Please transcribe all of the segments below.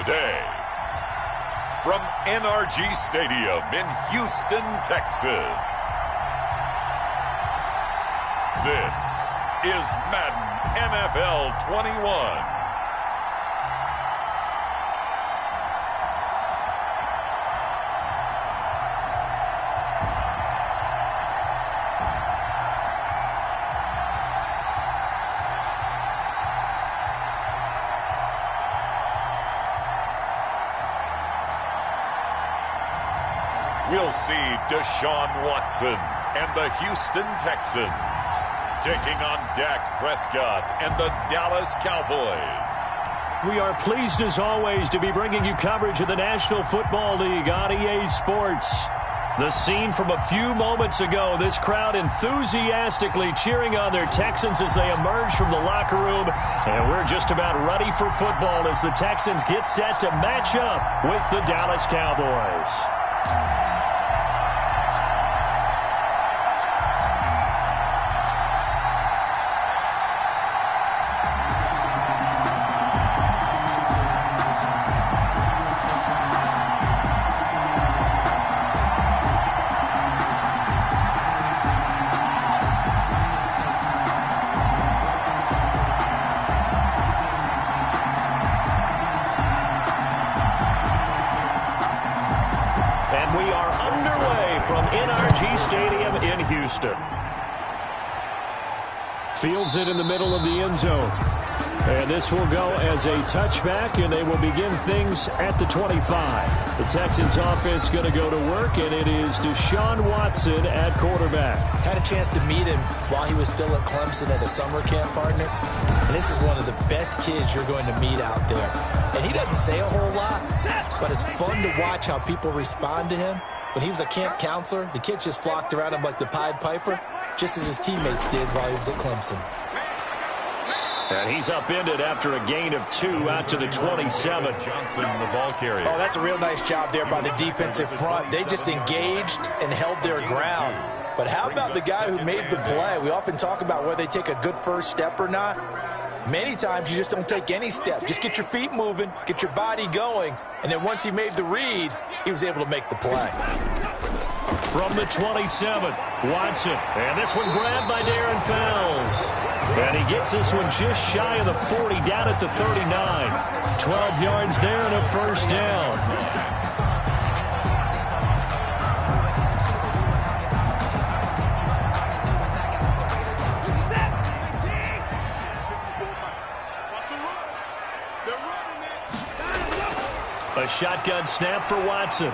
the day. From NRG Stadium in Houston, Texas, this is Madden NFL 21. We'll see Deshaun Watson and the Houston Texans taking on Dak Prescott and the Dallas Cowboys. We are pleased as always to be bringing you coverage of the National Football League on EA Sports. The scene from a few moments ago, this crowd enthusiastically cheering on their Texans as they emerge from the locker room. And we're just about ready for football as the Texans get set to match up with the Dallas Cowboys. Stadium in Houston. Fields it in the middle of the end zone. And this will go as a touchback, and they will begin things at the 25. The Texans offense going to go to work, and it is Deshaun Watson at quarterback. Had a chance to meet him while he was still at Clemson at a summer camp, partner. And this is one of the best kids you're going to meet out there. And he doesn't say a whole lot, but it's fun to watch how people respond to him. When he was a camp counselor, the kids just flocked around him like the Pied Piper, just as his teammates did while he was at Clemson. And he's upended after a gain of 2 out to the 27. Johnson, the ball carrier. Oh, that's a real nice job there by the defensive front. They just engaged and held their ground. But how about the guy who made the play? We often talk about whether they take a good first step or not. Many times you just don't take any step. Just get your feet moving, get your body going, and then once he made the read, he was able to make the play. From the 27, Watson. And this one grabbed by Darren Fells. And he gets this one just shy of the 40, down at the 39. 12 yards there and a first down. A shotgun snap for Watson.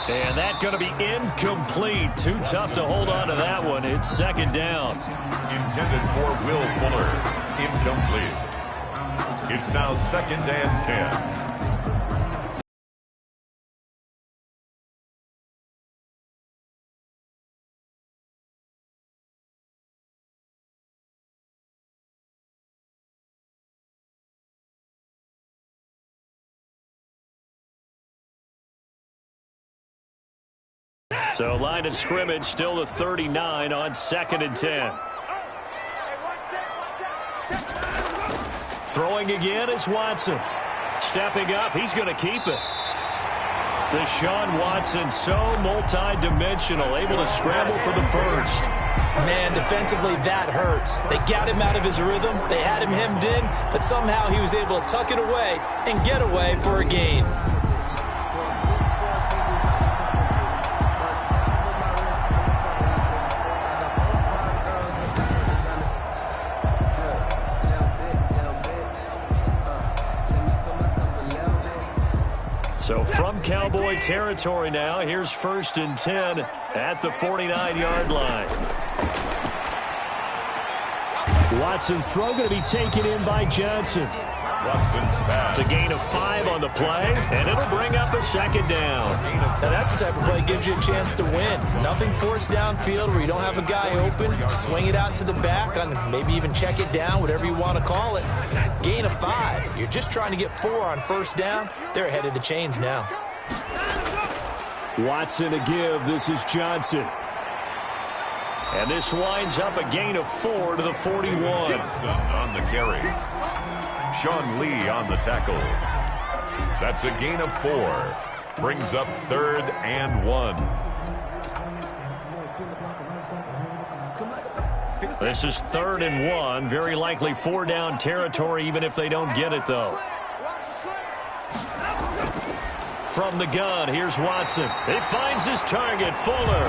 And that's going to be incomplete. Too tough to hold on to that one. It's second down. Intended for Will Fuller. Incomplete. It's now 2nd and 10. So line of scrimmage still the 39 on 2nd and 10. Throwing again is Watson. Stepping up, he's going to keep it. Deshaun Watson, so multi-dimensional, able to scramble for the first. Man, defensively, that hurts. They got him out of his rhythm. They had him hemmed in, but somehow he was able to tuck it away and get away for a gain. So from Cowboy territory now, here's 1st and 10 at the 49-yard line. Watson's throw going to be taken in by Johnson. Watson's pass. It's a gain of 5 on the play, and it'll bring up a 2nd down. Now that's the type of play that gives you a chance to win. Nothing forced downfield where you don't have a guy open. Swing it out to the back, and maybe even check it down, whatever you want to call it. Gain of 5. You're just trying to get 4 on first down. They're ahead of the chains now. Watson a give. This is Johnson. And this winds up a gain of 4 to the 41. Johnson on the carry. Deshaun Lee on the tackle. That's a gain of 4. Brings up 3rd and 1. This is 3rd and 1. Very likely 4-down territory, even if they don't get it, though. From the gun, here's Watson. He finds his target, Fuller.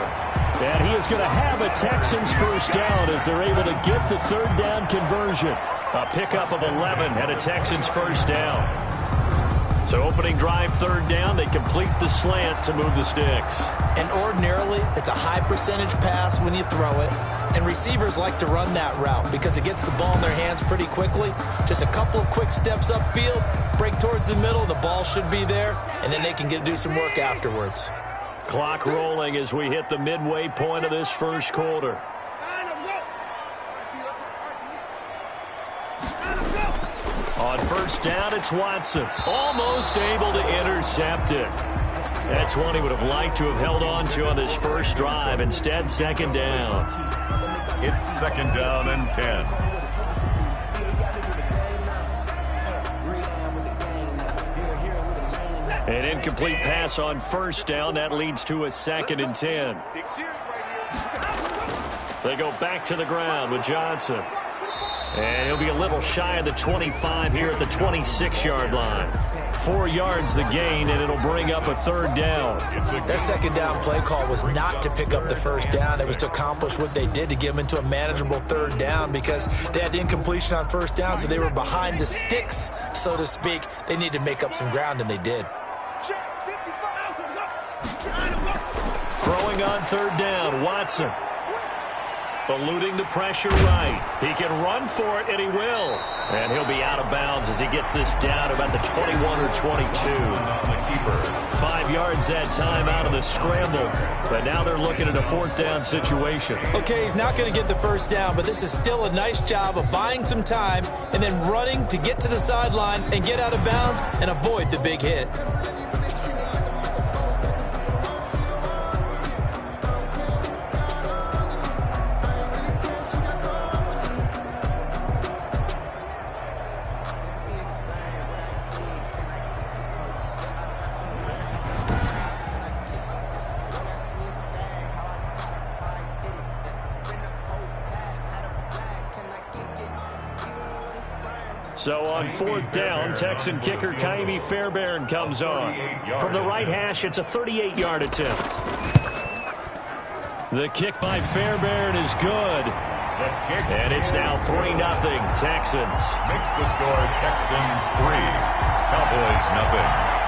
And he is going to have a Texans first down as they're able to get the 3rd down conversion. A pickup of 11 and a Texans first down. So opening drive, 3rd down, they complete the slant to move the sticks. And ordinarily, it's a high percentage pass when you throw it. And receivers like to run that route because it gets the ball in their hands pretty quickly. Just a couple of quick steps upfield, break towards the middle, the ball should be there, and then they can do some work afterwards. Clock rolling as we hit the midway point of this first quarter. On first down, it's Watson. Almost able to intercept it. That's one he would have liked to have held on to on this first drive. Instead, 2nd down. It's 2nd down and 10. An incomplete pass on first down. That leads to a 2nd and 10. They go back to the ground with Johnson. And he'll be a little shy of the 25 here at the 26-yard line. 4 yards the gain, and it'll bring up a 3rd down. That 2nd down play call was not to pick up the first down. It was to accomplish what they did to get them into a manageable 3rd down because they had incompletion on first down, so they were behind the sticks, so to speak. They needed to make up some ground, and they did. Throwing on 3rd down, Watson. Eluding the pressure right. He can run for it, and he will. And he'll be out of bounds as he gets this down about the 21 or 22. 5 yards that time out of the scramble. But now they're looking at a 4th down situation. Okay, he's not going to get the first down, but this is still a nice job of buying some time and then running to get to the sideline and get out of bounds and avoid the big hit. So on 4th down, Texan kicker Kaimi Fairbairn comes on. From the right hash, it's a 38-yard attempt. The kick by Fairbairn is good. And it's now 3-0 Texans. Makes the score Texans 3, Cowboys 0.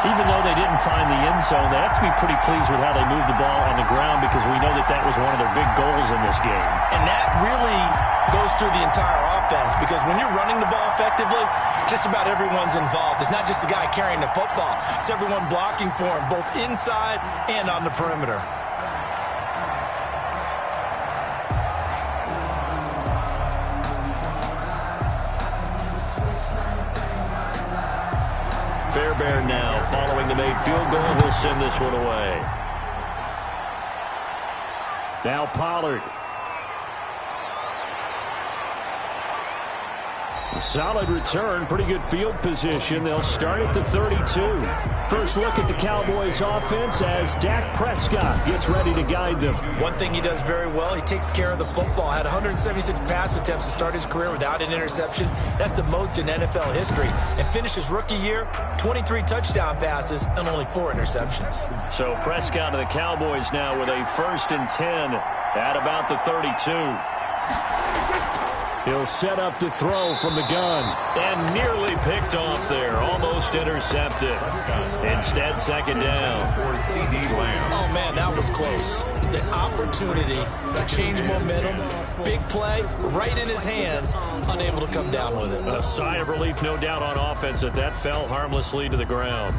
Even though they didn't find the end zone, they have to be pretty pleased with how they moved the ball on the ground because we know that that was one of their big goals in this game. And that really goes through the entire offense because when you're running the ball effectively, just about everyone's involved. It's not just the guy carrying the football. It's everyone blocking for him, both inside and on the perimeter. Fairbairn now, following the made field goal, will send this one away. Now Pollard. Solid return, pretty good field position. They'll start at the 32. First look at the Cowboys offense as Dak Prescott gets ready to guide them. One thing he does very well, he takes care of the football. Had 176 pass attempts to start his career without an interception. That's the most in NFL history. And finished his rookie year, 23 touchdown passes and only 4 interceptions. So Prescott of the Cowboys now with a 1st and 10 at about the 32. He'll set up to throw from the gun. And nearly picked off there. Almost intercepted. Instead, 2nd down. For C.D. Lamb. Oh, man, that was close. The opportunity to change momentum, big play, right in his hands, unable to come down with it. A sigh of relief, no doubt, on offense that that fell harmlessly to the ground.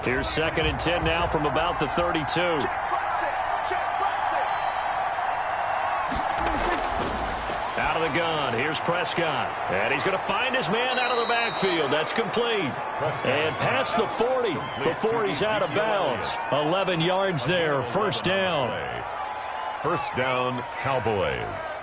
Here's 2nd and 10 now from about the 32. Out of the gun, here's Prescott. And he's going to find his man out of the backfield. That's complete. And past the 40 before he's out of bounds. 11 yards there, first down. First down, Cowboys.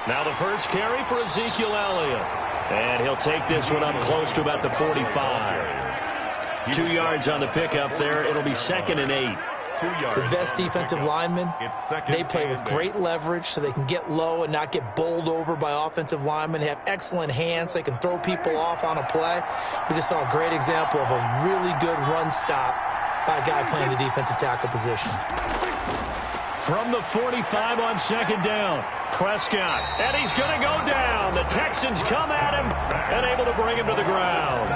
Now the first carry for Ezekiel Elliott. And he'll take this one up close to about the 45. 2 yards on the pickup there. It'll be 2nd and 8. The best defensive linemen, they play with great leverage so they can get low and not get bowled over by offensive linemen. They have excellent hands. They can throw people off on a play. We just saw a great example of a really good run stop by a guy playing the defensive tackle position. From the 45 on 2nd down, Prescott, and he's going to go down. The Texans come at him and able to bring him to the ground.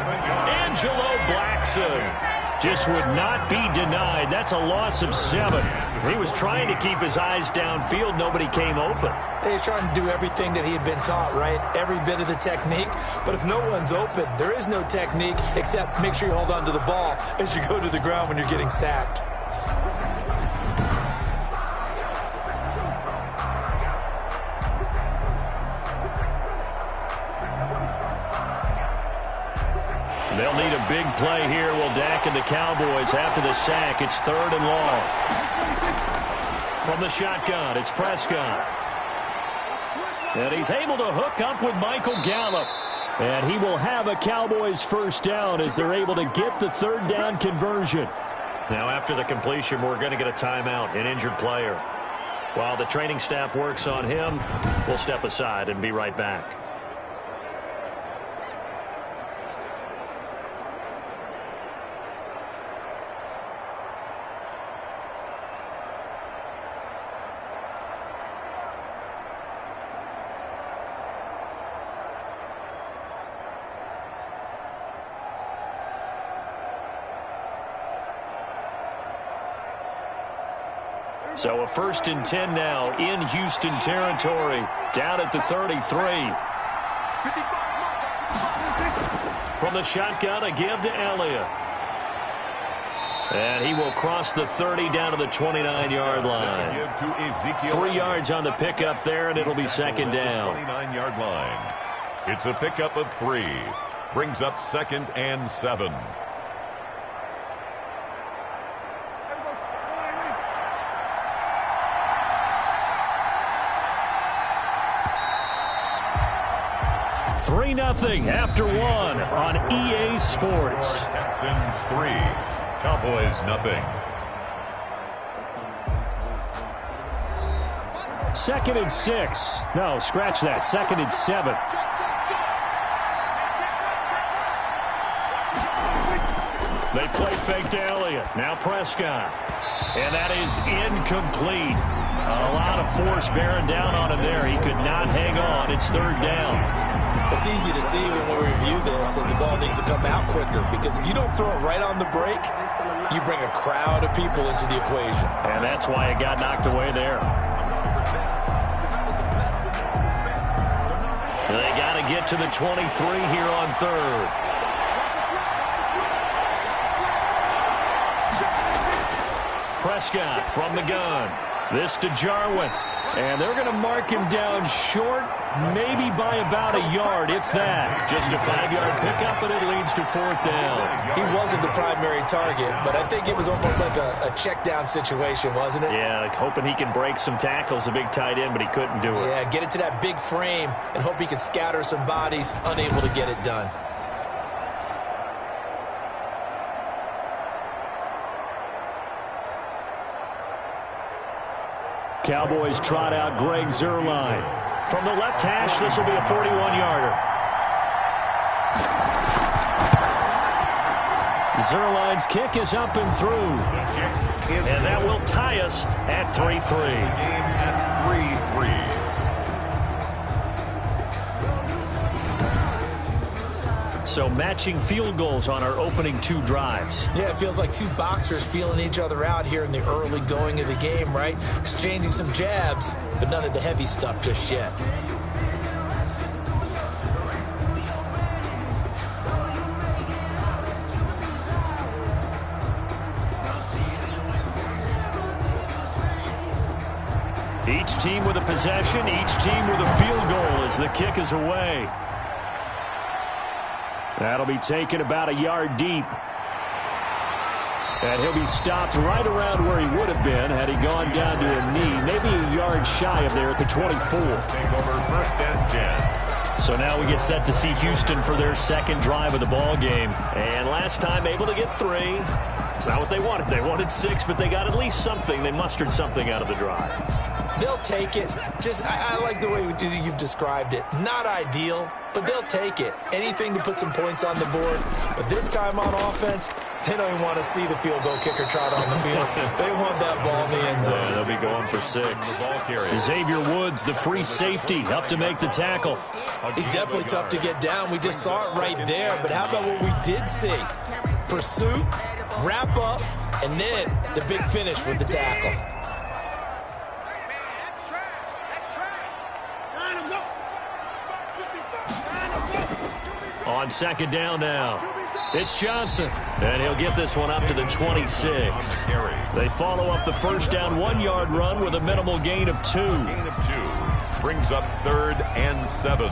Angelo Blackson just would not be denied. That's a loss of 7. He was trying to keep his eyes downfield. Nobody came open. He's trying to do everything that he had been taught, right? Every bit of the technique. But if no one's open, there is no technique except make sure you hold on to the ball as you go to the ground when you're getting sacked. They'll need a big play here. Will Dak and the Cowboys after the sack. It's 3rd and long. From the shotgun, it's Prescott. And he's able to hook up with Michael Gallup. And he will have a Cowboys first down as they're able to get the 3rd down conversion. Now after the completion, we're going to get a timeout, an injured player. While the training staff works on him, we'll step aside and be right back. So a 1st and 10 now in Houston territory, down at the 33. From the shotgun, a give to Elliott. And he will cross the 30 down to the 29-yard line. 3 yards on the pickup there, and it'll be 2nd down. 29-yard line. It's a pickup of 3. Brings up 2nd and 7. Nothing after 1 on EA Sports. Texans 3, Cowboys nothing. 2nd and 6. No, scratch that. 2nd and 7. They play fake to Elliott. Now Prescott. And that is incomplete. A lot of force bearing down on him there. He could not hang on. It's 3rd down. It's easy to see when we review this that the ball needs to come out quicker, because if you don't throw it right on the break, you bring a crowd of people into the equation. And that's why it got knocked away there. They got to get to the 23 here on 3rd. Prescott from the gun. This to Jarwin. And they're going to mark him down short, maybe by about a yard, if that. Just a 5-yard pickup, and it leads to 4th down. He wasn't the primary target, but I think it was almost like a check down situation, wasn't it? Yeah, like hoping he can break some tackles, a big tight end, but he couldn't do it. Yeah, get it to that big frame and hope he can scatter some bodies, unable to get it done. Cowboys trot out Greg Zuerlein. From the left hash, this will be a 41-yarder. Zuerlein's kick is up and through. And that will tie us at 3-3. At 3-3. So matching field goals on our opening 2 drives. Yeah, it feels like 2 boxers feeling each other out here in the early going of the game, right? Exchanging some jabs, but none of the heavy stuff just yet. Each team with a possession, each team with a field goal as the kick is away. That'll be taken about a yard deep. And he'll be stopped right around where he would have been had he gone down to a knee, maybe a yard shy of there at the 24. Take over 1st and 10. So now we get set to see Houston for their second drive of the ball game. And last time able to get 3. It's not what they wanted. They wanted 6, but they got at least something. They mustered something out of the drive. They'll take it. I like the way you've described it. Not ideal, but they'll take it. Anything to put some points on the board. But this time on offense, they don't even want to see the field goal kicker trot on the field. They want that ball in the end zone. Yeah, they'll be going for 6. Xavier Woods, the free safety, up to make the tackle. He's definitely tough to get down. We just saw it right there. But how about what we did see? Pursuit, wrap up, and then the big finish with the tackle. On 2nd down now, it's Johnson, and he'll get this one up to the 26. They follow up the 1st down 1-yard run with a minimal gain of 2. Brings up 3rd and 7.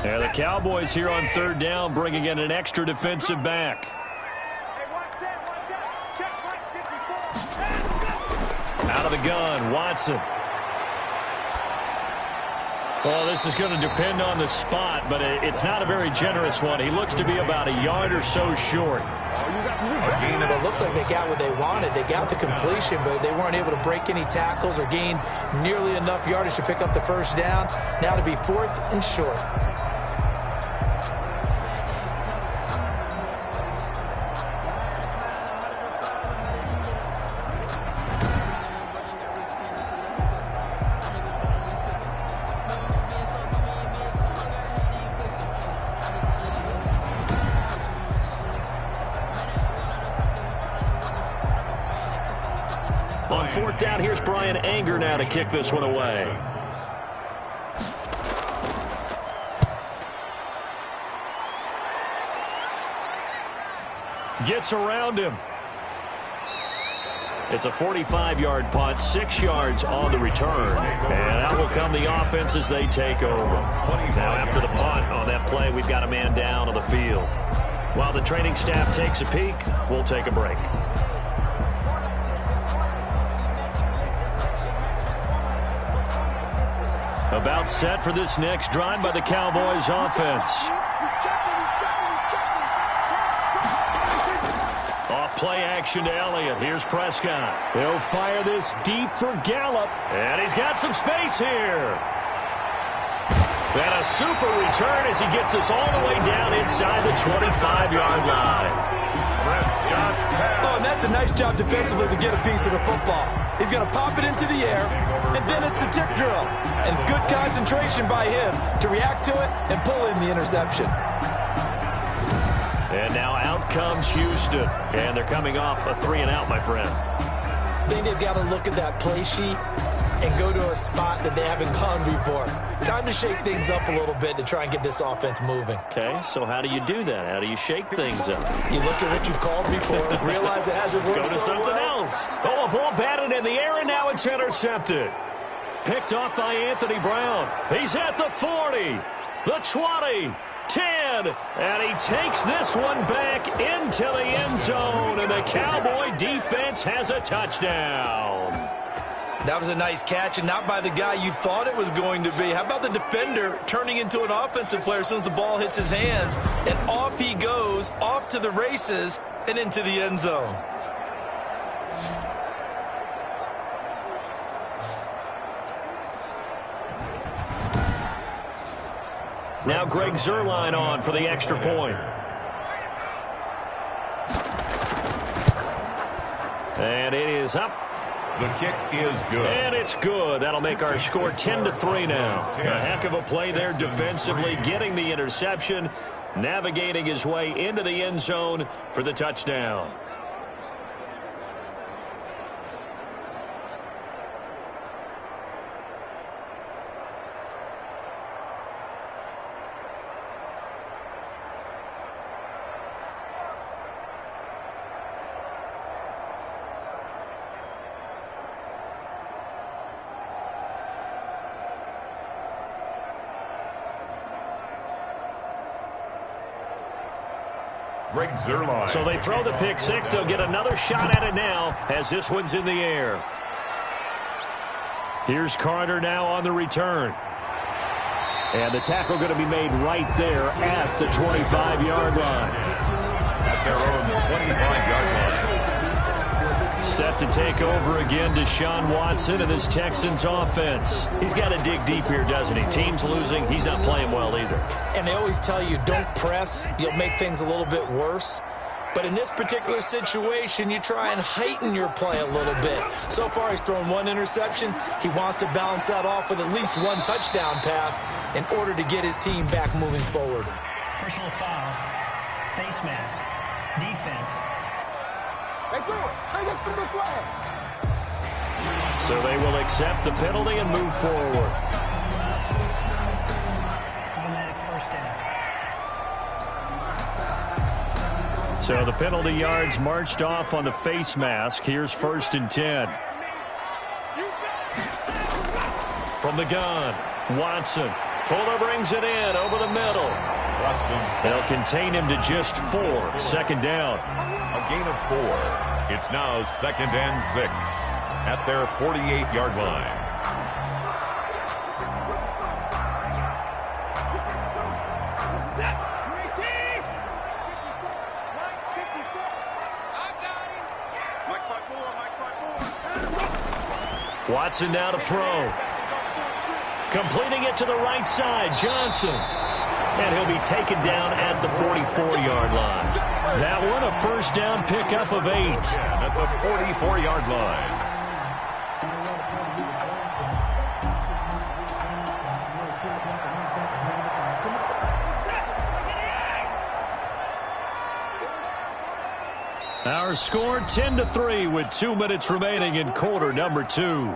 And the Cowboys here on 3rd down, bringing in an extra defensive back. Out of the gun, Watson. Well, this is going to depend on the spot, but it's not a very generous one. He looks to be about a yard or so short. Well, it looks like they got what they wanted. They got the completion, but they weren't able to break any tackles or gain nearly enough yardage to pick up the 1st down. Now to be 4th and short. On 4th down, here's Brian Anger now to kick this one away. Gets around him. It's a 45-yard punt, 6 yards on the return. And out will come the offense as they take over. Now after the punt on that play, we've got a man down on the field. While the training staff takes a peek, we'll take a break. About set for this next drive by the Cowboys offense. Off play action to Elliott. Here's Prescott. He'll fire this deep for Gallup. And he's got some space here. And a super return as he gets us all the way down inside the 25-yard line. Oh, and that's a nice job defensively to get a piece of the football. He's going to pop it into the air, and then it's the tip drill. And good concentration by him to react to it and pull in the interception. And now out comes Houston. And they're coming off a 3-and-out, my friend. I think they've got to look at that play sheet and go to a spot that they haven't gone before. Time to shake things up a little bit to try and get this offense moving. Okay, so how do you do that? How do you shake things up? You look at what you've called before, realize it hasn't worked Go to so something well. else. Oh, a ball batted in the air, and now it's intercepted. Picked off by Anthony Brown. He's at the 40, the 20, 10, and he takes this one back into the end zone, and the Cowboy defense has a touchdown. That was a nice catch, and not by the guy you thought it was going to be. How about the defender turning into an offensive player as soon as the ball hits his hands, and off he goes, off to the races, and into the end zone. Now Greg Zuerlein on for the extra point. And it is up. The kick is good. And it's good. That'll make our score 10-3 now. A heck of a play there defensively, getting the interception, navigating his way into the end zone for the touchdown. Greg Zuerlein. So they throw the pick six. They'll get another shot at it now as this one's in the air. Here's Carter now on the return. And the tackle going to be made right there at the 25-yard line. At their own 25-yard line. Set to take over again, Deshaun Watson and this Texans offense. He's got to dig deep here, doesn't he? Team's losing. He's not playing well either. And they always tell you, don't press. You'll make things a little bit worse. But in this particular situation, you try and heighten your play a little bit. So far, he's thrown one interception. He wants to balance that off with at least one touchdown pass in order to get his team back moving forward. Personal foul, face mask, defense. So they will accept the penalty and move forward. Automatic first down. So the penalty yards marched off on the face mask. Here's 1st and 10. From the gun, Watson. Fuller brings it in over the middle. They'll contain him to just 4. 2nd down. A gain of 4. It's now 2nd and 6 at their 48-yard line. Watson now to throw. Completing it to the right side, Johnson. And he'll be taken down at the 44-yard line. That one, a first down pickup of 8. At the 44-yard line. Our score 10-3 with 2 minutes remaining in quarter number 2.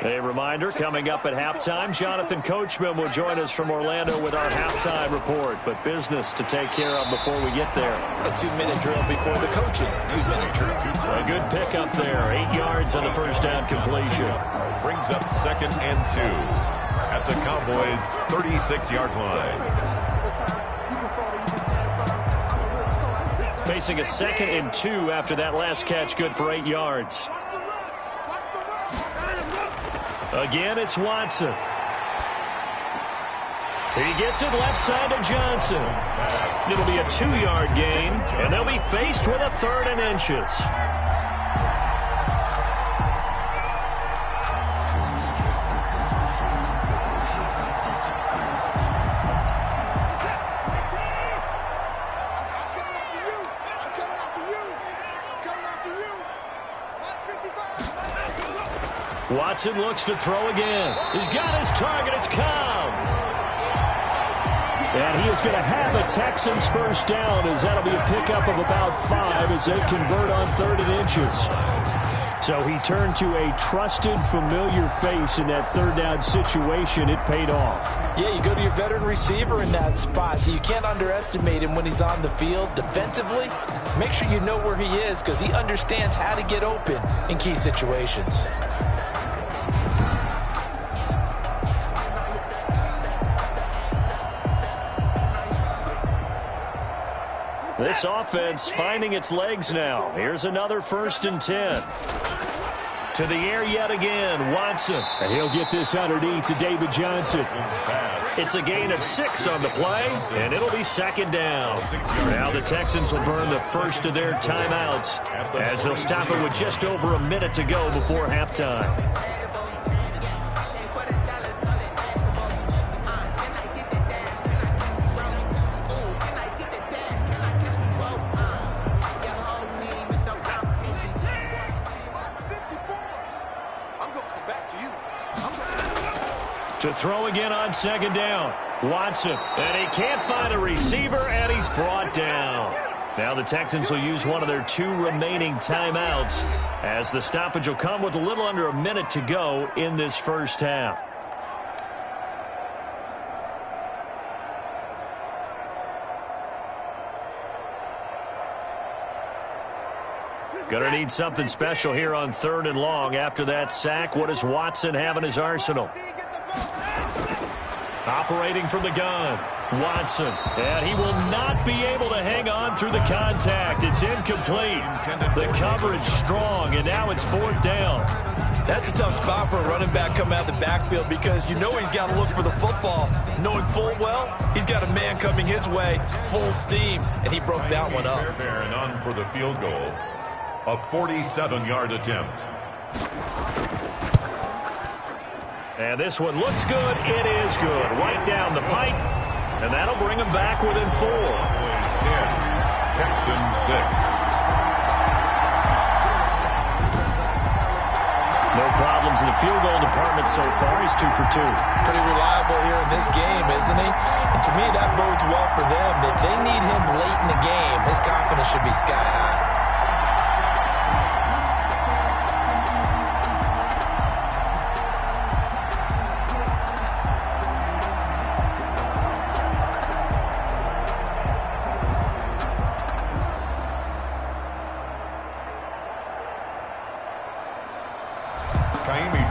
A reminder, coming up at halftime, Jonathan Coachman will join us from Orlando with our halftime report. But business to take care of before we get there. A 2-minute drill before the coaches' 2-minute drill. A good pickup there. 8 yards on the first down completion. Brings up 2nd and 2 at the Cowboys' 36-yard line. Facing a 2nd and 2 after that last catch, good for 8 yards. Again, it's Watson. He gets it left side to Johnson. It'll be a 2-yard gain, and they'll be faced with a 3rd and inches. Watson looks to throw again. He's got his target. It's Cobb. And he is going to have a Texans first down, as that'll be a pickup of about 5 as they convert on 3rd and inches. So he turned to a trusted, familiar face in that 3rd down situation. It paid off. Yeah, you go to your veteran receiver in that spot, so you can't underestimate him when he's on the field defensively. Make sure you know where he is, because he understands how to get open in key situations. This offense finding its legs now. Here's another 1st and 10. To the air yet again, Watson. And he'll get this underneath to David Johnson. It's a gain of 6 on the play, and it'll be 2nd down. Now the Texans will burn the first of their timeouts as they'll stop it with just over a minute to go before halftime. To throw again on 2nd down. Watson. And he can't find a receiver, and he's brought down. Now the Texans will use one of their 2 remaining timeouts as the stoppage will come with a little under a minute to go in this first half. Going to need something special here on 3rd and long. After that sack, what does Watson have in his arsenal? Operating from the gun, Watson. And he will not be able to hang on through the contact. It's incomplete. The coverage strong, and now it's 4th down. That's a tough spot for a running back coming out of the backfield because you know he's got to look for the football, knowing full well he's got a man coming his way, full steam, and he broke that one up. Fairbairn on for the field goal. A 47-yard attempt. And this one looks good. It is good. Right down the pipe. And that'll bring him back within 4. Cowboys 10, Texans 6. No problems in the field goal department so far. He's 2 for 2. Pretty reliable here in this game, isn't he? And to me, that bodes well for them. If they need him late in the game, his confidence should be sky high.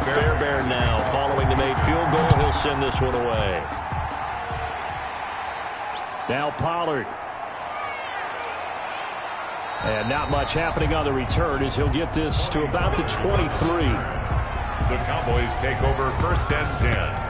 Fairbairn now following the made field goal. He'll send this one away. Now Pollard. And not much happening on the return as he'll get this to about the 23. The Cowboys take over 1st and 10.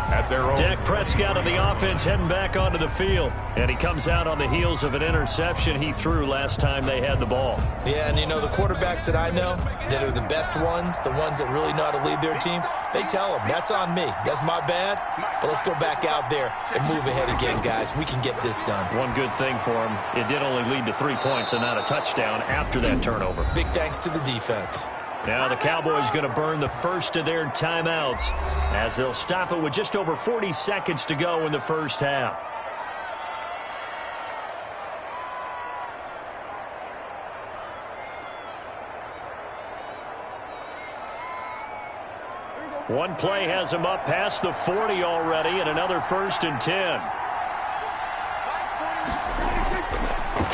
At their own. Dak Prescott on the offense heading back onto the field. And he comes out on the heels of an interception he threw last time they had the ball. Yeah, and you know, the quarterbacks that I know that are the best ones, the ones that really know how to lead their team, they tell them, that's on me. That's my bad. But let's go back out there and move ahead again, guys. We can get this done. One good thing for him, it did only lead to 3 points and not a touchdown after that turnover. Big thanks to the defense. Now the Cowboys going to burn the first of their timeouts as they'll stop it with just over 40 seconds to go in the first half. One play has him up past the 40 already, and another 1st and 10.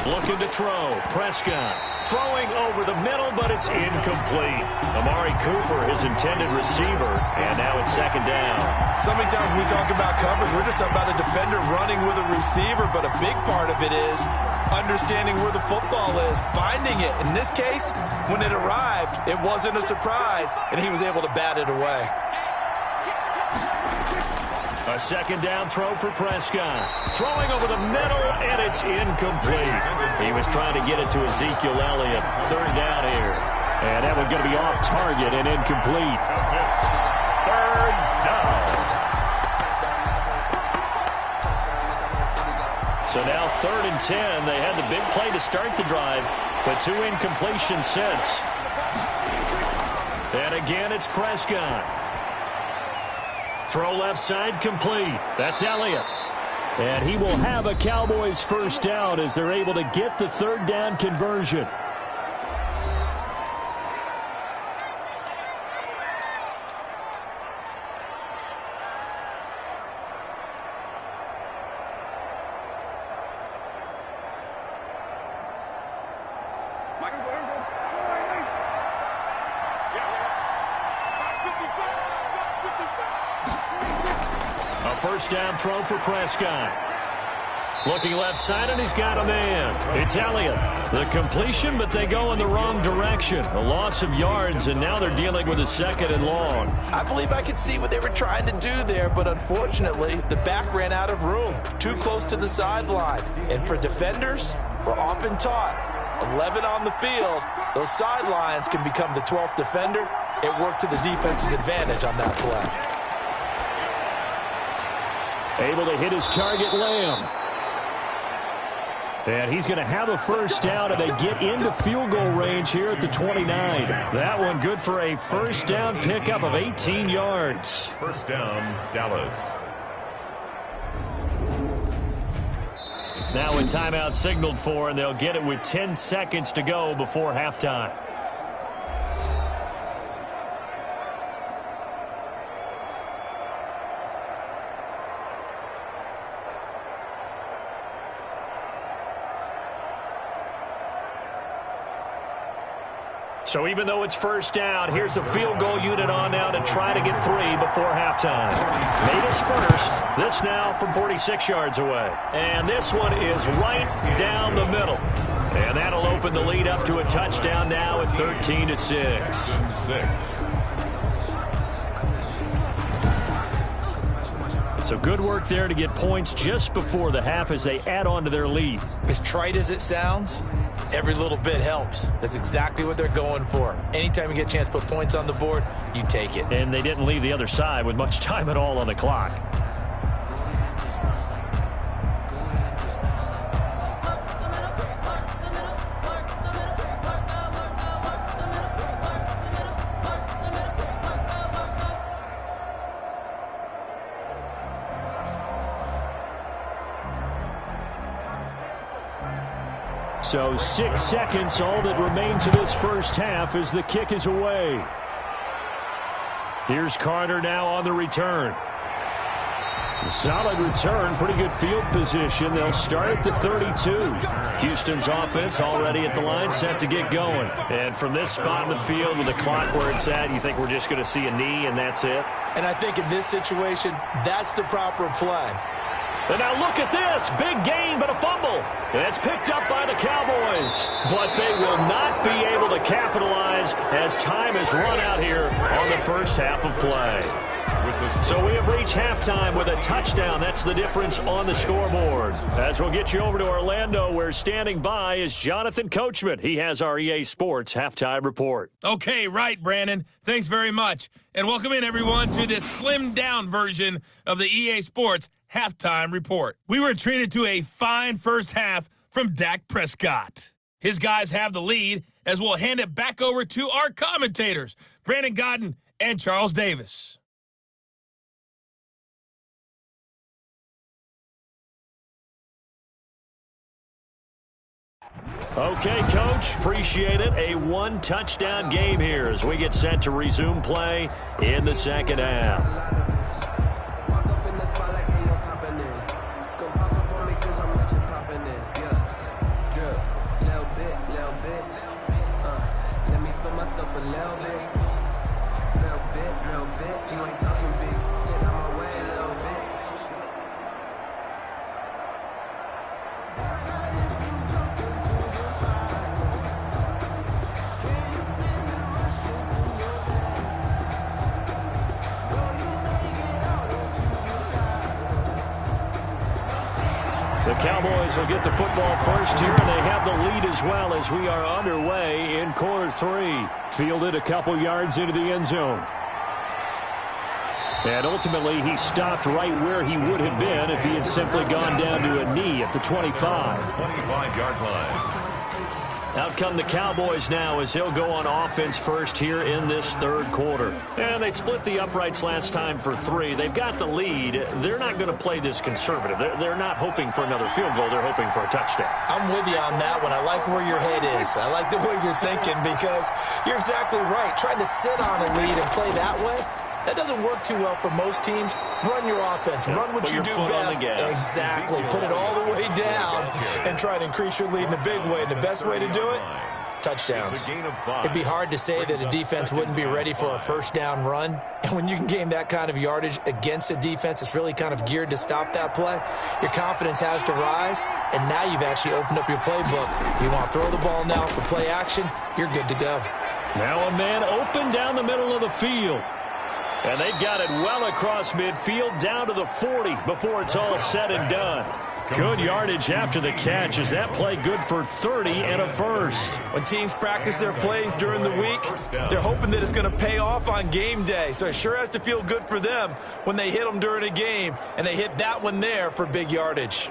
Looking to throw. Prescott throwing over the middle, but it's incomplete. Amari Cooper, his intended receiver, and now it's 2nd down. So many times when we talk about coverage, we're just talking about a defender running with a receiver, but a big part of it is understanding where the football is, finding it. In this case, when it arrived, it wasn't a surprise, and he was able to bat it away. A 2nd down throw for Prescott. Throwing over the middle, and it's incomplete. He was trying to get it to Ezekiel Elliott. 3rd down here. And that one's going to be off target and incomplete. 3rd down. So now 3rd and 10. They had the big play to start the drive, but 2 incompletions since. And again, it's Prescott. Throw left side complete. That's Elliott. And he will have a Cowboys 1st down as they're able to get the 3rd down conversion. A 1st down throw for Prescott. Looking left side, and he's got a man. It's Elliott. The completion, but they go in the wrong direction. A loss of yards, and now they're dealing with a 2nd and long. I believe I could see what they were trying to do there, but unfortunately, the back ran out of room. Too close to the sideline. And for defenders, we're often taught, 11 on the field, those sidelines can become the 12th defender. It worked to the defense's advantage on that play. Able to hit his target, Lamb. And he's going to have a 1st down, and they get into field goal range here at the 29. That one good for a 1st down pickup of 18 yards. 1st down, Dallas. Now a timeout signaled for, and they'll get it with 10 seconds to go before halftime. So even though it's first down, here's the field goal unit on now to try to get 3 before halftime. Made his first. This now from 46 yards away. And this one is right down the middle. And that'll open the lead up to a touchdown now at 13-6. So good work there to get points just before the half as they add on to their lead. As trite as it sounds, every little bit helps. That's exactly what they're going for. Anytime you get a chance to put points on the board, you take it. And they didn't leave the other side with much time at all on the clock. So 6 seconds, all that remains of this first half as the kick is away. Here's Carter now on the return. Solid return, pretty good field position. They'll start at the 32. Houston's offense already at the line, set to get going. And from this spot in the field with the clock where it's at, you think we're just going to see a knee and that's it? And I think in this situation, that's the proper play. And now look at this. Big gain, but a fumble. And it's picked up by the Cowboys. But they will not be able to capitalize as time has run out here on the first half of play. So we have reached halftime with a touchdown. That's the difference on the scoreboard. As we'll get you over to Orlando, where standing by is Jonathan Coachman. He has our EA Sports halftime report. Okay, right, Brandon. Thanks very much. And welcome in, everyone, to this slimmed-down version of the EA Sports halftime report. We were treated to a fine first half from Dak Prescott. His guys have the lead as we'll hand it back over to our commentators, Brandon Godden and Charles Davis. Okay, Coach, appreciate it. A one-touchdown game here as we get set to resume play in the second half. The Cowboys will get the football first here, and they have the lead as well as we are underway in quarter 3. Fielded a couple yards into the end zone. And ultimately, he stopped right where he would have been if he had simply gone down to a knee at the 25. 25-yard line. Out come the Cowboys now as they'll go on offense first here in this third quarter. And they split the uprights last time for 3. They've got the lead. They're not going to play this conservative. They're not hoping for another field goal. They're hoping for a touchdown. I'm with you on that one. I like where your head is. I like the way you're thinking because you're exactly right. Trying to sit on a lead and play that way, that doesn't work too well for most teams. Run your offense. Run what you do best. Exactly. Put it all the way down and try to increase your lead in a big way. And the best way to do it, touchdowns. It'd be hard to say that a defense wouldn't be ready for a first down run. And when you can gain that kind of yardage against a defense that's really kind of geared to stop that play, your confidence has to rise. And now you've actually opened up your playbook. If you want to throw the ball now for play action, you're good to go. Now a man open down the middle of the field. And they've got it well across midfield down to the 40 before it's all said and done. Good yardage after the catch. Is that play good for 30 and a first? When teams practice their plays during the week, they're hoping that it's going to pay off on game day. So it sure has to feel good for them when they hit them during a game. And they hit that one there for big yardage.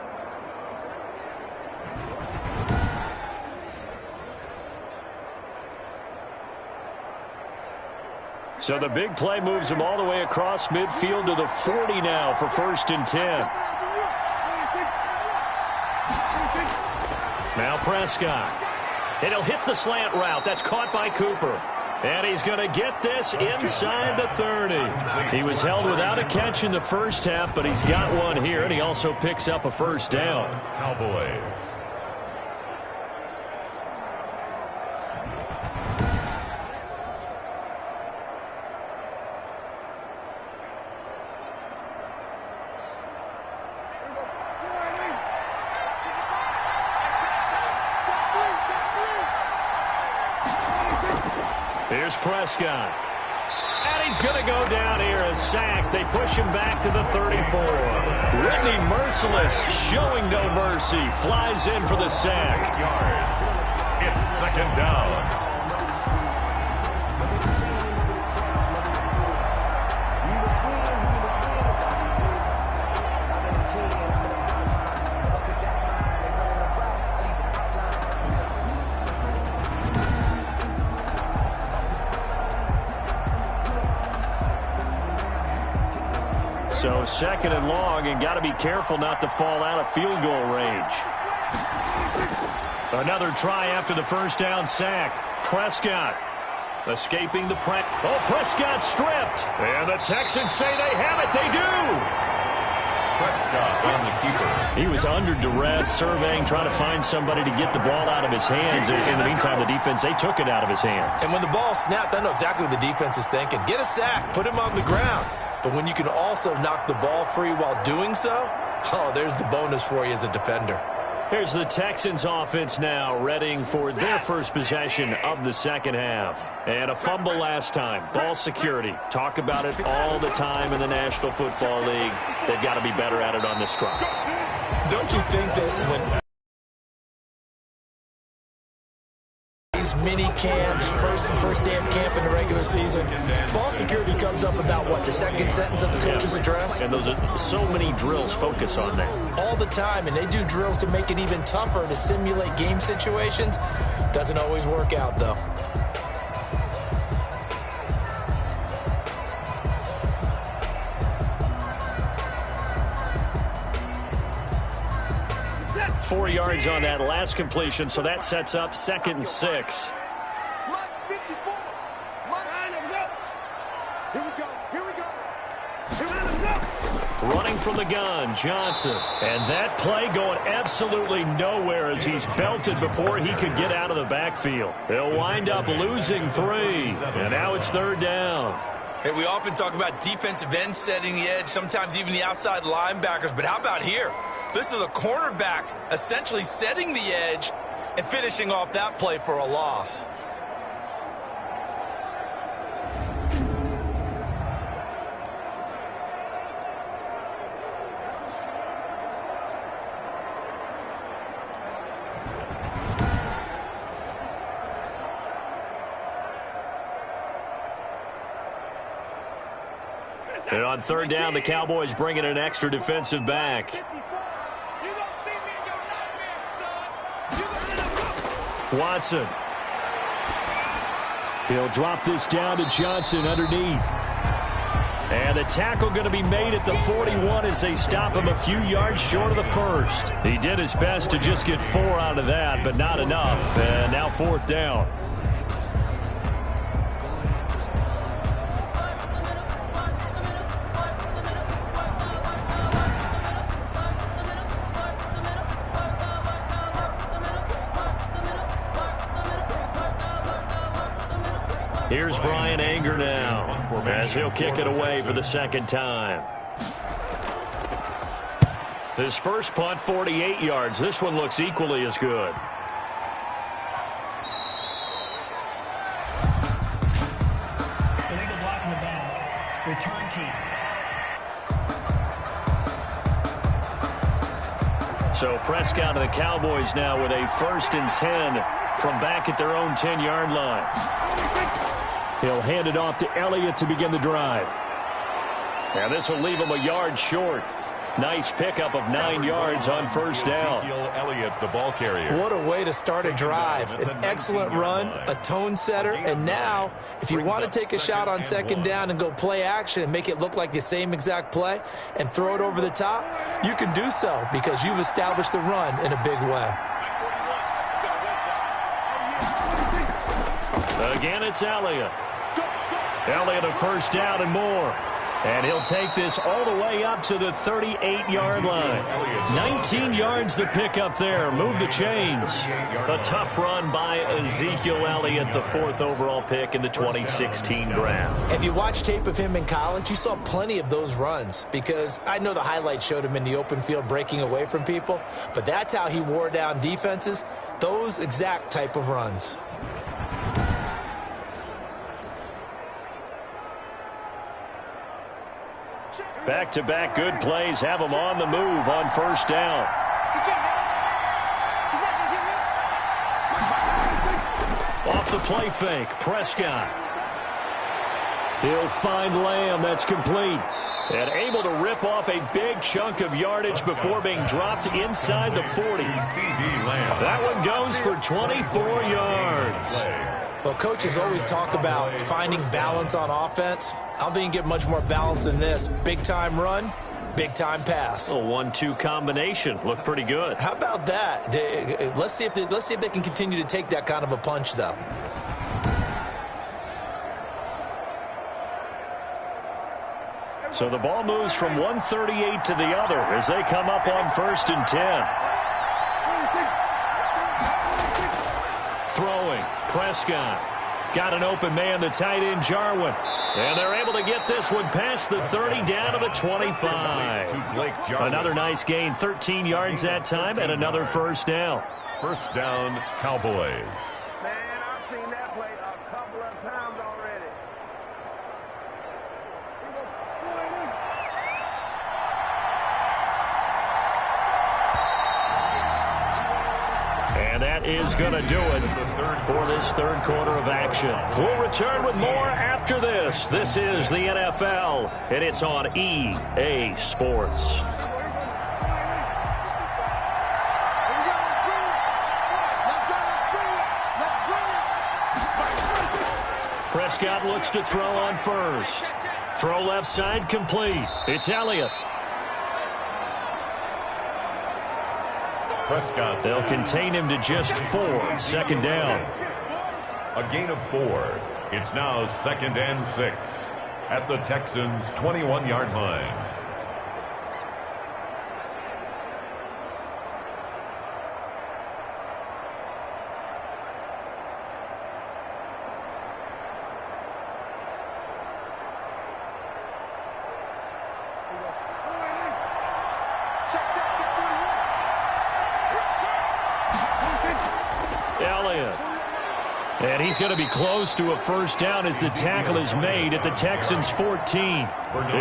So the big play moves him all the way across midfield to the 40 now for 1st and 10. Now Prescott. And he'll hit the slant route. That's caught by Cooper. And he's going to get this inside the 30. He was held without a catch in the first half, but he's got one here, and he also picks up a first down. Cowboys. Here's Prescott. And he's going to go down here, a sack. They push him back to the 34. Whitney Merciless, showing no mercy, flies in for the sack. 8 yards. It's second down. So second and long, and got to be careful not to fall out of field goal range. Another try after the first down sack. Prescott escaping the press. Oh, Prescott stripped. And the Texans say they have it. They do. Prescott on the keeper. He was under duress, surveying, trying to find somebody to get the ball out of his hands. In the meantime, the defense, they took it out of his hands. And when the ball snapped, I know exactly what the defense is thinking. Get a sack. Put him on the ground. But when you can also knock the ball free while doing so, oh, there's the bonus for you as a defender. Here's the Texans offense now, readying for their first possession of the second half. And a fumble last time. Ball security. Talk about it all the time in the National Football League. They've got to be better at it on this drive. Don't you think that when these mini camps, first day of camp in the regular season, ball security comes up about what, the second sentence of the coach's address? And those are so many drills focus on that. All the time, and they do drills to make it even tougher to simulate game situations. Doesn't always work out, though. Four yards on that last completion, so that sets up 2nd and 6. Running from the gun, Johnson. And that play going absolutely nowhere as he's belted before he could get out of the backfield. He'll wind up losing 3. And now it's 3rd down. Hey, we often talk about defensive ends setting the edge, sometimes even the outside linebackers. But how about here? This is a cornerback essentially setting the edge and finishing off that play for a loss. And on 3rd down, the Cowboys bring in an extra defensive back. Watson. He'll drop this down to Johnson underneath. And the tackle going to be made at the 41 as they stop him a few yards short of the first. He did his best to just get 4 out of that, but not enough. And now 4th down. Here's Brian Anger now, as he'll kick it away for the 2nd time. His first punt, 48 yards. This one looks equally as good. Illegal block in the back. Return team. So Prescott and the Cowboys now with a 1st and 10 from back at their own 10-yard line. He'll hand it off to Elliott to begin the drive. And this will leave him a yard short. Nice pickup of 9 yards on 1st down. Elliott, the ball carrier. What a way to start a drive. An excellent run, a tone setter, and now, if you want to take a shot on 2nd down and go play action and make it look like the same exact play and throw it over the top, you can do so because you've established the run in a big way. Again, it's Elliott. Elliott a 1st down and more. And he'll take this all the way up to the 38-yard line. 19 yards to pick up there. Move the chains. A tough run by Ezekiel Elliott, the 4th overall pick in the 2016 draft. If you watch tape of him in college, you saw plenty of those runs because I know the highlights showed him in the open field breaking away from people, but that's how he wore down defenses, those exact type of runs. Back-to-back good plays have them on the move on first down. Off the play fake, Prescott. He'll find Lamb. That's complete. And able to rip off a big chunk of yardage before being dropped inside the 40. That one goes for 24 yards. Well, coaches always talk about finding balance on offense. I don't think you can get much more balance than this. Big-time run, big-time pass. A 1-2 combination. Looked pretty good. How about that? Let's see if they can continue to take that kind of a punch, though. So the ball moves from 138 to the other as they come up on 1st and 10. Throwing, Prescott. Got an open man, the tight end, Jarwin. And they're able to get this one past the 30 down to the 25. Another nice gain, 13 yards that time, and another first down. First down, Cowboys. Man, I've seen that play a couple of times already. And that is going to do it for this third quarter of action. We'll return with more after this. This is the NFL, and it's on EA Sports. Prescott looks to throw on first. Throw left side complete. It's Elliott. Prescott. They'll contain him to just 4. Second down. A gain of 4. It's now 2nd and 6 at the Texans' 21-yard line. Elliott. And he's going to be close to a first down as the tackle is made at the Texans' 14.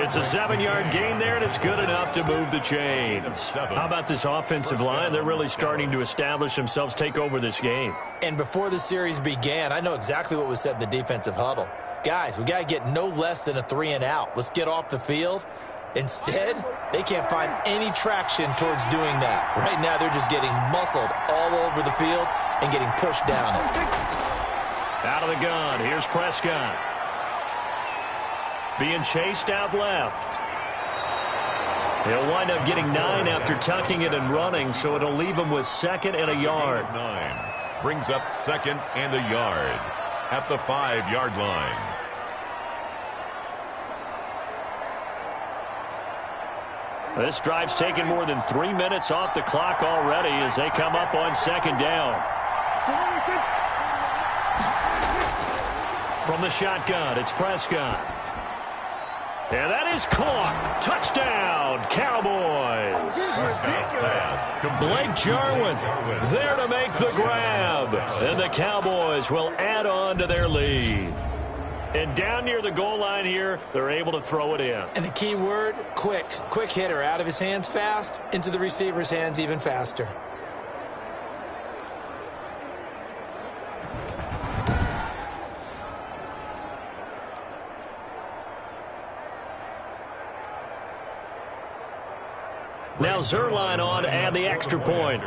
It's a 7-yard gain there, and it's good enough to move the chains. How about this offensive line? They're really starting to establish themselves, take over this game. And before the series began, I know exactly what was said in the defensive huddle. Guys, we got to get no less than a 3-and-out. Let's get off the field. Instead, they can't find any traction towards doing that. Right now, they're just getting muscled all over the field and getting pushed down it. Out of the gun, here's Prescott. Being chased out left. He'll wind up getting 9 after tucking it and running, so it'll leave him with 2nd and a yard. 9 brings up 2nd and a yard at the 5-yard line. This drive's taken more than 3 minutes off the clock already as they come up on 2nd down. From the shotgun, it's Prescott. And that is caught. Touchdown, Cowboys. Blake Jarwin there to make the grab. And the Cowboys will add on to their lead. And down near the goal line here, they're able to throw it in. And the key word, quick. Quick hitter, out of his hands fast, into the receiver's hands even faster. Now Zerline on to add the extra point.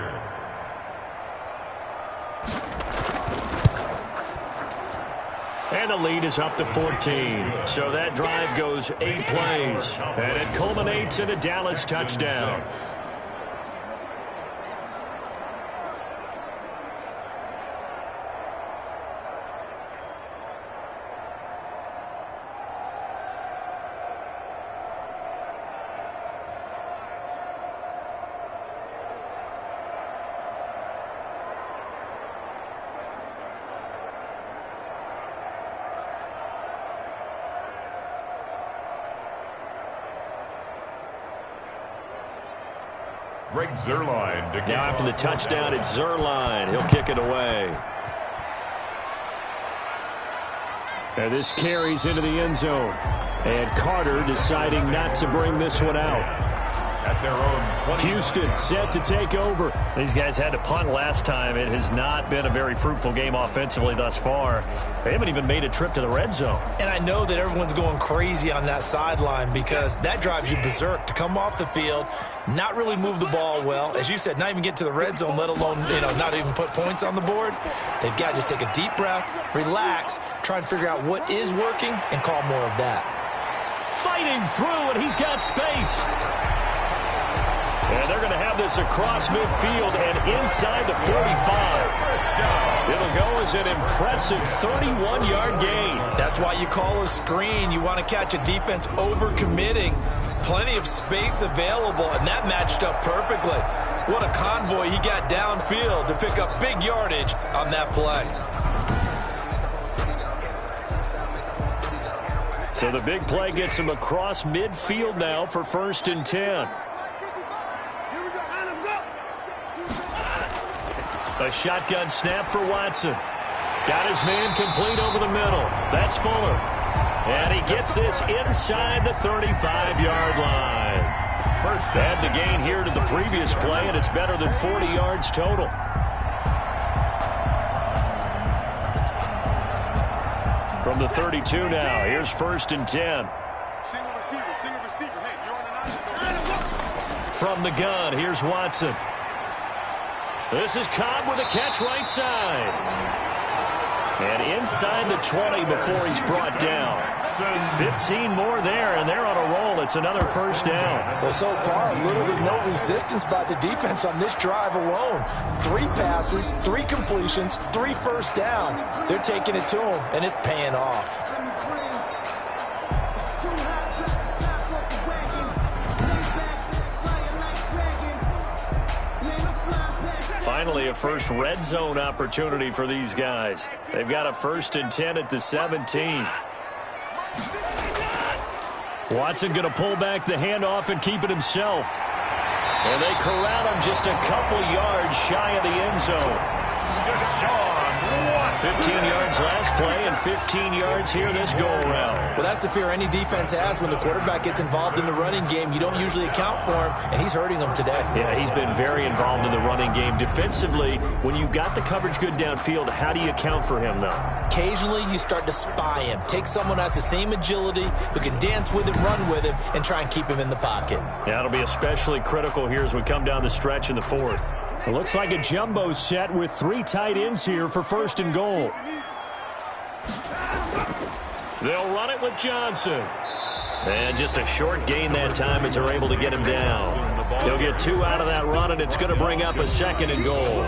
And the lead is up to 14. So that drive goes 8 plays. And it culminates in a Dallas touchdown. Greg Zuerlein. Now after the touchdown, it's Zuerlein. He'll kick it away. And this carries into the end zone. And Carter deciding not to bring this one out. At their own 20. Houston set to take over. These guys had to punt last time. It has not been a very fruitful game offensively thus far. They haven't even made a trip to the red zone. And I know that everyone's going crazy on that sideline because that drives you berserk to come off the field, not really move the ball well. As you said, not even get to the red zone, let alone, not even put points on the board. They've got to just take a deep breath, relax, try and figure out what is working, and call more of that. Fighting through, and he's got space. And they're going to have this across midfield and inside the 45. It'll go as an impressive 31-yard gain. That's why you call a screen. You want to catch a defense overcommitting. Plenty of space available, and that matched up perfectly. What a convoy he got downfield to pick up big yardage on that play. So the big play gets him across midfield now for 1st and 10. A shotgun snap for Watson. Got his man complete over the middle. That's Fuller. And he gets this inside the 35-yard line. Add the gain here to the previous play, and it's better than 40 yards total. From the 32 now, here's 1st and 10. Single receiver. Hey, you're on the 9. From the gun, here's Watson. This is Cobb with a catch right side. And inside the 20 before he's brought down. 15 more there, and they're on a roll. It's another 1st down. Well, so far, literally no resistance by the defense on this drive alone. 3 passes, 3 completions, 3 first downs. They're taking it to them, and it's paying off. Finally, a first red zone opportunity for these guys. They've got a 1st and 10 at the 17. Watson going to pull back the handoff and keep it himself. And they corral him just a couple yards shy of the end zone. 15 yards last play and 15 yards here this go-around. Well, that's the fear any defense has when the quarterback gets involved in the running game. You don't usually account for him, and he's hurting them today. Yeah, he's been very involved in the running game. Defensively, when you've got the coverage good downfield, how do you account for him, though? Occasionally, you start to spy him. Take someone who has the same agility, who can dance with him, run with him, and try and keep him in the pocket. Yeah, it'll be especially critical here as we come down the stretch in the 4th. It looks like a jumbo set with 3 tight ends here for 1st and goal. They'll run it with Johnson. And just a short gain that time as they're able to get him down. They'll get 2 out of that run, and it's going to bring up a 2nd and goal.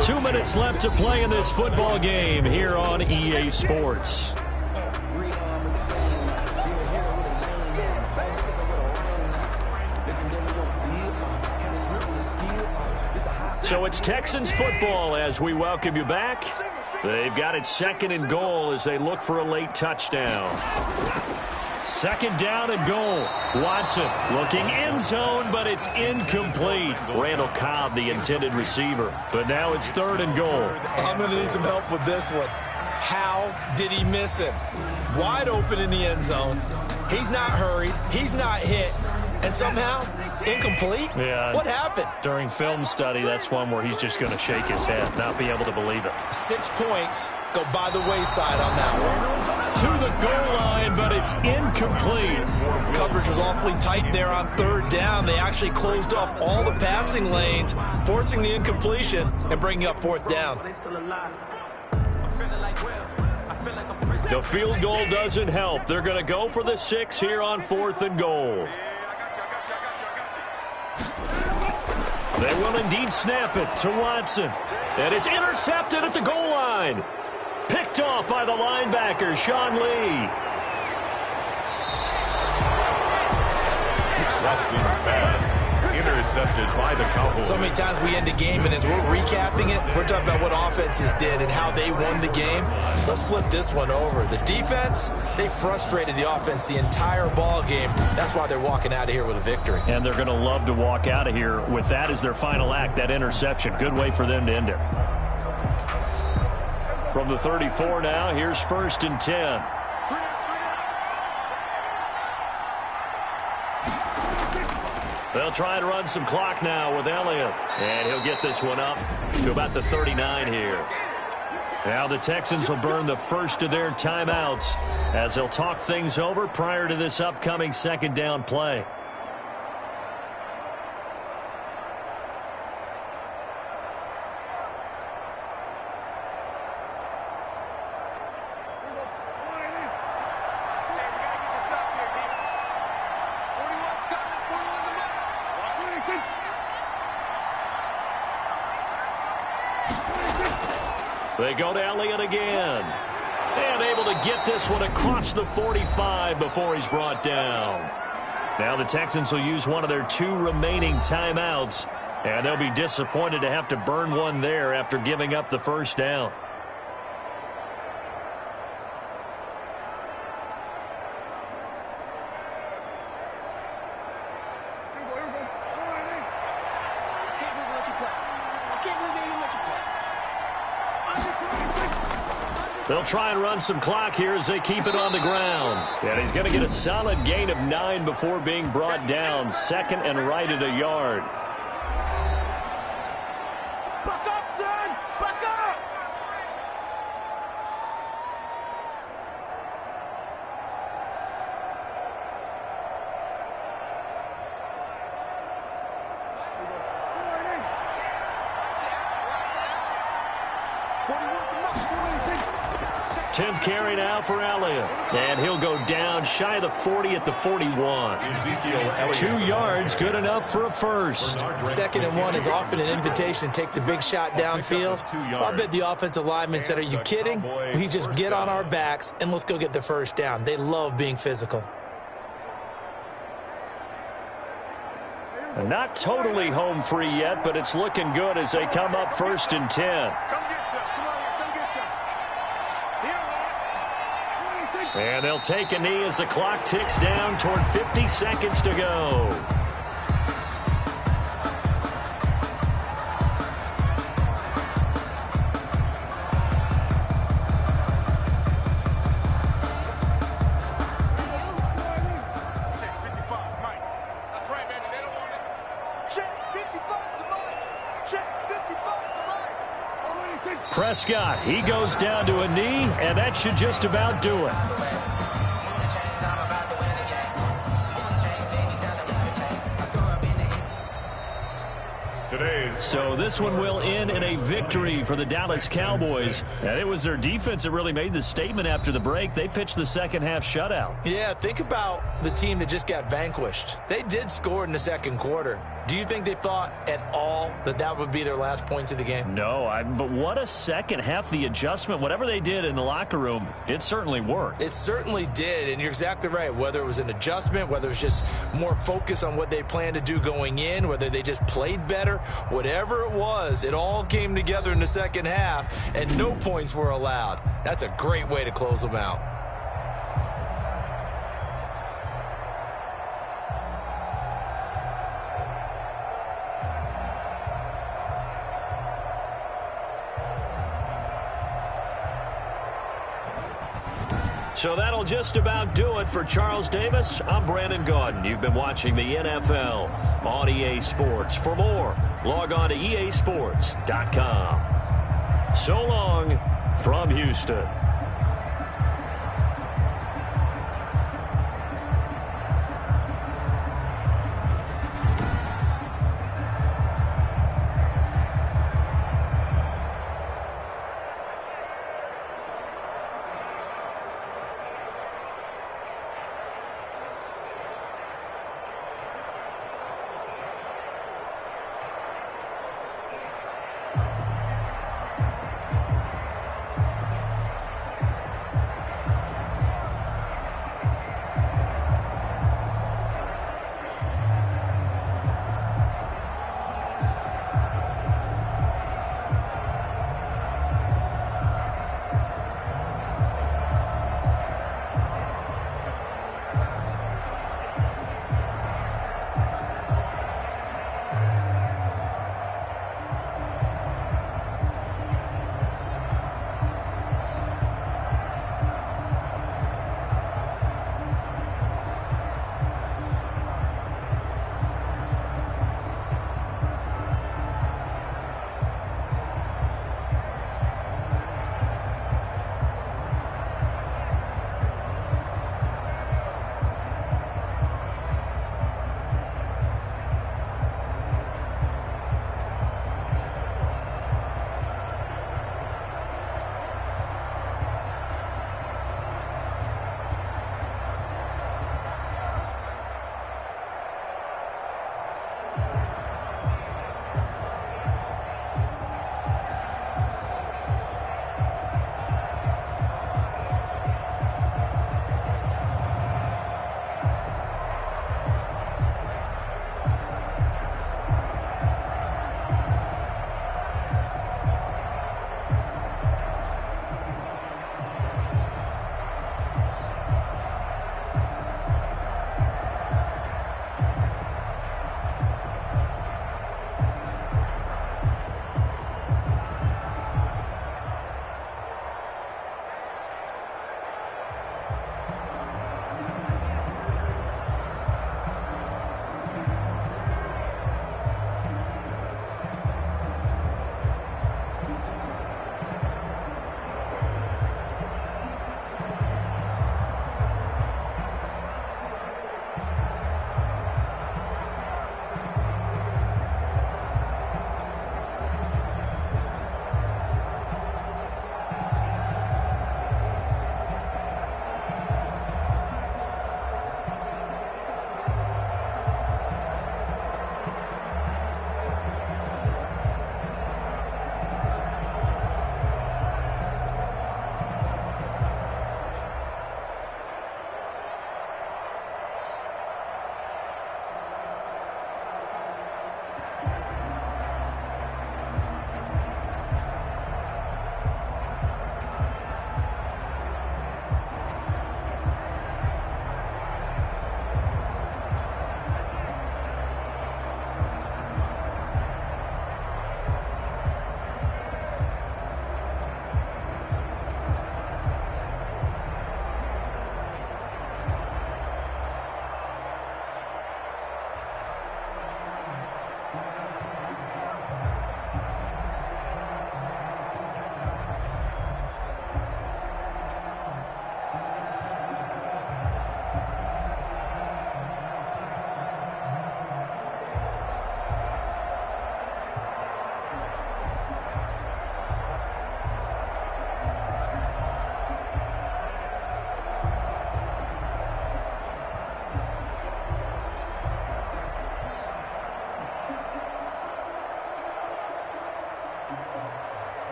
2 minutes left to play in this football game here on EA Sports. So it's Texans football as we welcome you back. They've got it 2nd and goal as they look for a late touchdown. 2nd down and goal. Watson looking end zone, but it's incomplete. Randall Cobb, the intended receiver. But now it's 3rd and goal. I'm going to need some help with this one. How did he miss him? Wide open in the end zone. He's not hurried. He's not hit. And somehow, incomplete? Yeah. What happened? During film study, that's one where he's just going to shake his head, not be able to believe it. 6 points go by the wayside on that one. To the goal line, but it's incomplete. Coverage was awfully tight there on 3rd down. They actually closed off all the passing lanes, forcing the incompletion and bringing up 4th down. The field goal doesn't help. They're going to go for the 6 here on 4th and goal. They will indeed snap it to Watson. And it's intercepted at the goal line. Picked off by the linebacker, Sean Lee. Watson's pass intercepted by the Cowboys. So many times we end a game, and as we're recapping it, we're talking about what offenses did and how they won the game. Let's flip this one over. The defense, they frustrated the offense the entire ball game. That's why they're walking out of here with a victory. And they're going to love to walk out of here with that as their final act, that interception. Good way for them to end it. From the 34 now, here's 1st and 10. They'll try and run some clock now with Elliott. And he'll get this one up to about the 39 here. Now the Texans will burn the first of their timeouts as they'll talk things over prior to this upcoming second down play. They go to Elliott again. And able to get this one across the 45 before he's brought down. Now the Texans will use one of their 2 remaining timeouts. And they'll be disappointed to have to burn one there after giving up the first down. They'll try and run some clock here as they keep it on the ground. And he's going to get a solid gain of 9 before being brought down. Second and right at a yard. Back up, son! Back up! Tenth carry now for Elliott. And he'll go down shy of the 40 at the 41. 2 yards, good enough for a first. 2nd and 1 is often an invitation to take the big shot downfield. I bet the offensive lineman said, are you kidding? We just get on our backs and let's go get the first down. They love being physical. Not totally home free yet, but it's looking good as they come up 1st and 10. And they'll take a knee as the clock ticks down toward 50 seconds to go. Prescott, he goes down to a knee, and that should just about do it. So this one will end in a victory for the Dallas Cowboys. And it was their defense that really made the statement after the break. They pitched the second half shutout. Yeah, think about the team that just got vanquished. They did score in the second quarter. Do you think they thought at all that that would be their last points of the game? No, but what a second half. The adjustment, whatever they did in the locker room, it certainly worked. It certainly did, and you're exactly right. Whether it was an adjustment, whether it was just more focus on what they planned to do going in, whether they just played better, whatever it was, it all came together in the second half, and no points were allowed. That's a great way to close them out. So that'll just about do it for Charles Davis. I'm Brandon Gaudin. You've been watching the NFL on EA Sports. For more, log on to easports.com. So long from Houston.